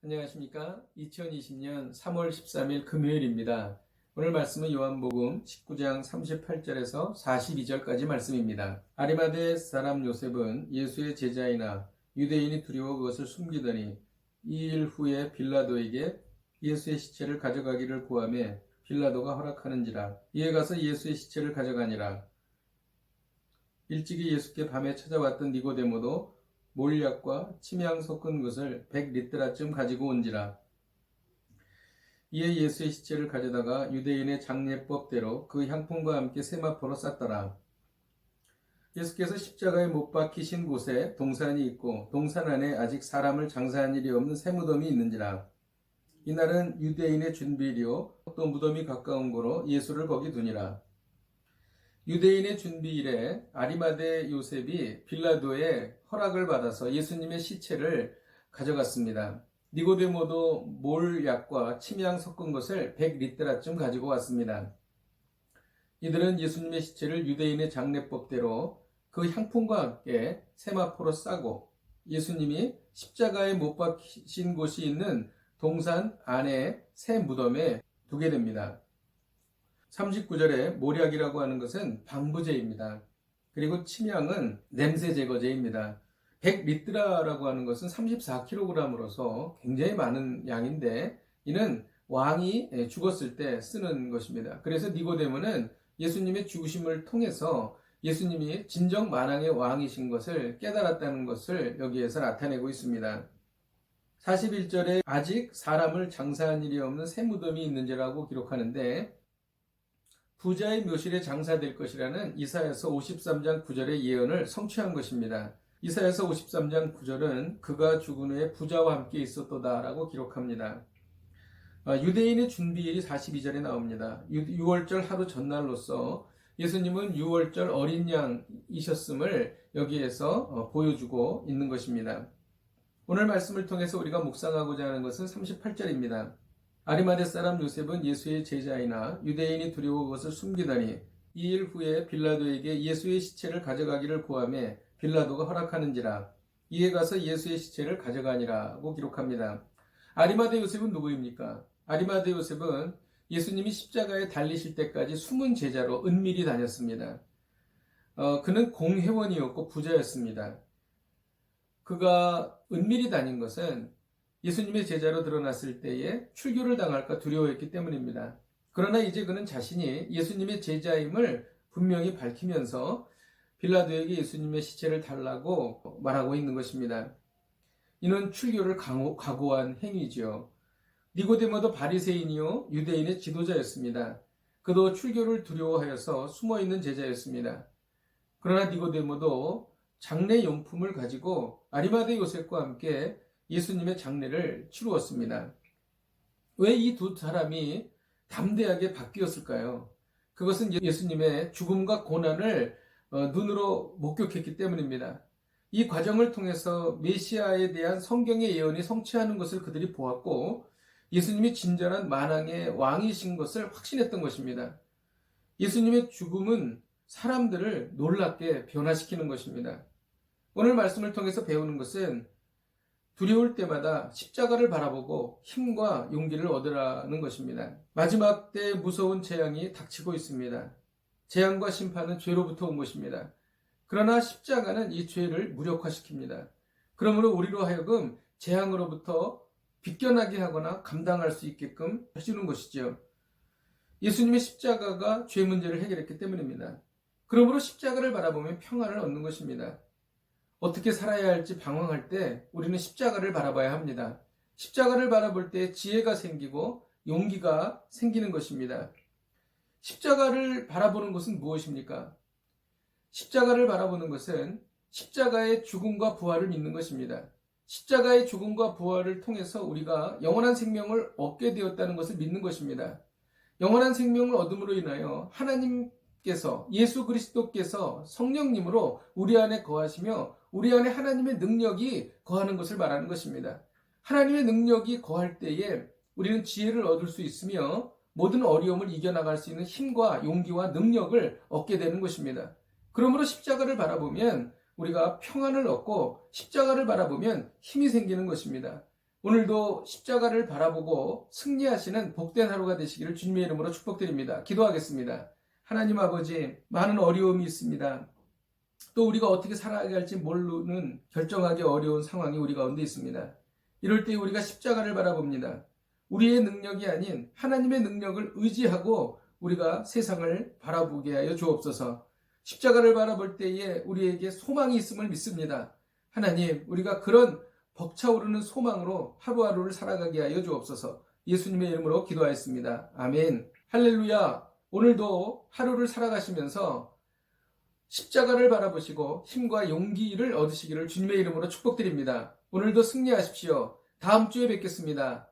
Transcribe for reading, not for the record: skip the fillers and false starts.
안녕하십니까? 2020년 3월 13일 금요일입니다. 오늘 말씀은 요한복음 19장 38절에서 42절까지 말씀입니다. 아리마대 사람 요셉은 예수의 제자이나 유대인이 두려워 그것을 숨기더니 2일 후에 빌라도에게 예수의 시체를 가져가기를 구하매 빌라도가 허락하는지라. 이에 가서 예수의 시체를 가져가니라. 일찍이 예수께 밤에 찾아왔던 니고데모도 몰약과 침향 섞은 것을 100리터라쯤 가지고 온지라. 이에 예수의 시체를 가져다가 유대인의 장례법대로 그 향품과 함께 세마포로 쌌더라. 예수께서 십자가에 못 박히신 곳에 동산이 있고 동산 안에 아직 사람을 장사한 일이 없는 새 무덤이 있는지라. 이날은 유대인의 준비일이요 또 무덤이 가까운 고로 예수를 거기 두니라. 유대인의 준비일에 아리마대 요셉이 빌라도의 허락을 받아서 예수님의 시체를 가져갔습니다. 니고데모도 몰약과 침향 섞은 것을 100리터라쯤 가지고 왔습니다. 이들은 예수님의 시체를 유대인의 장례법대로 그 향품과 함께 세마포로 싸고 예수님이 십자가에 못 박히신 곳이 있는 동산 안에 새 무덤에 두게 됩니다. 39절에 몰약이라고 하는 것은 방부제입니다. 그리고 침향은 냄새 제거제입니다. 100리트라라고 하는 것은 34kg으로서 굉장히 많은 양인데 이는 왕이 죽었을 때 쓰는 것입니다. 그래서 니고데모는 예수님의 죽으심을 통해서 예수님이 진정 만왕의 왕이신 것을 깨달았다는 것을 여기에서 나타내고 있습니다. 41절에 아직 사람을 장사한 일이 없는 새 무덤이 있는지라고 기록하는데 부자의 묘실에 장사될 것이라는 이사야서 53장 9절의 예언을 성취한 것입니다. 이사야서 53장 9절은 그가 죽은 후에 부자와 함께 있었도다 라고 기록합니다. 유대인의 준비일이 42절에 나옵니다. 6월절 하루 전날로서 예수님은 6월절 어린 양이셨음을 여기에서 보여주고 있는 것입니다. 오늘 말씀을 통해서 우리가 묵상하고자 하는 것은 38절입니다. 아리마대 사람 요셉은 예수의 제자이나 유대인이 두려워 그것을 숨기더니 2일 후에 빌라도에게 예수의 시체를 가져가기를 구하매 빌라도가 허락하는지라. 이에 가서 예수의 시체를 가져가니라고 기록합니다. 아리마대 요셉은 누구입니까? 아리마대 요셉은 예수님이 십자가에 달리실 때까지 숨은 제자로 은밀히 다녔습니다. 그는 공회원이었고 부자였습니다. 그가 은밀히 다닌 것은 예수님의 제자로 드러났을 때에 출교를 당할까 두려워했기 때문입니다. 그러나 이제 그는 자신이 예수님의 제자임을 분명히 밝히면서 빌라도에게 예수님의 시체를 달라고 말하고 있는 것입니다. 이는 출교를 각오한 행위지요. 니고데모도 바리새인이요 유대인의 지도자였습니다. 그도 출교를 두려워하여서 숨어있는 제자였습니다. 그러나 니고데모도 장례 용품을 가지고 아리마대 요셉과 함께 예수님의 장례를 치루었습니다. 왜 이 두 사람이 담대하게 바뀌었을까요? 그것은 예수님의 죽음과 고난을 눈으로 목격했기 때문입니다. 이 과정을 통해서 메시아에 대한 성경의 예언이 성취하는 것을 그들이 보았고 예수님이 진정한 만왕의 왕이신 것을 확신했던 것입니다. 예수님의 죽음은 사람들을 놀랍게 변화시키는 것입니다. 오늘 말씀을 통해서 배우는 것은 두려울 때마다 십자가를 바라보고 힘과 용기를 얻으라는 것입니다. 마지막 때 무서운 재앙이 닥치고 있습니다. 재앙과 심판은 죄로부터 온 것입니다. 그러나 십자가는 이 죄를 무력화시킵니다. 그러므로 우리로 하여금 재앙으로부터 비껴나게 하거나 감당할 수 있게끔 해주는 것이죠. 예수님의 십자가가 죄 문제를 해결했기 때문입니다. 그러므로 십자가를 바라보면 평안을 얻는 것입니다. 어떻게 살아야 할지 방황할 때 우리는 십자가를 바라봐야 합니다. 십자가를 바라볼 때 지혜가 생기고 용기가 생기는 것입니다. 십자가를 바라보는 것은 무엇입니까? 십자가를 바라보는 것은 십자가의 죽음과 부활을 믿는 것입니다. 십자가의 죽음과 부활을 통해서 우리가 영원한 생명을 얻게 되었다는 것을 믿는 것입니다. 영원한 생명을 얻음으로 인하여 하나님께서 예수 그리스도께서 성령님으로 우리 안에 거하시며 우리 안에 하나님의 능력이 거하는 것을 말하는 것입니다. 하나님의 능력이 거할 때에 우리는 지혜를 얻을 수 있으며 모든 어려움을 이겨나갈 수 있는 힘과 용기와 능력을 얻게 되는 것입니다. 그러므로 십자가를 바라보면 우리가 평안을 얻고 십자가를 바라보면 힘이 생기는 것입니다. 오늘도 십자가를 바라보고 승리하시는 복된 하루가 되시기를 주님의 이름으로 축복드립니다. 기도하겠습니다. 하나님 아버지, 많은 어려움이 있습니다. 또 우리가 어떻게 살아가야 할지 모르는 결정하기 어려운 상황이 우리 가운데 있습니다. 이럴 때 우리가 십자가를 바라봅니다. 우리의 능력이 아닌 하나님의 능력을 의지하고 우리가 세상을 바라보게 하여 주옵소서. 십자가를 바라볼 때에 우리에게 소망이 있음을 믿습니다. 하나님, 우리가 그런 벅차오르는 소망으로 하루하루를 살아가게 하여 주옵소서. 예수님의 이름으로 기도하였습니다. 아멘. 할렐루야. 오늘도 하루를 살아가시면서 십자가를 바라보시고 힘과 용기를 얻으시기를 주님의 이름으로 축복드립니다. 오늘도 승리하십시오. 다음 주에 뵙겠습니다.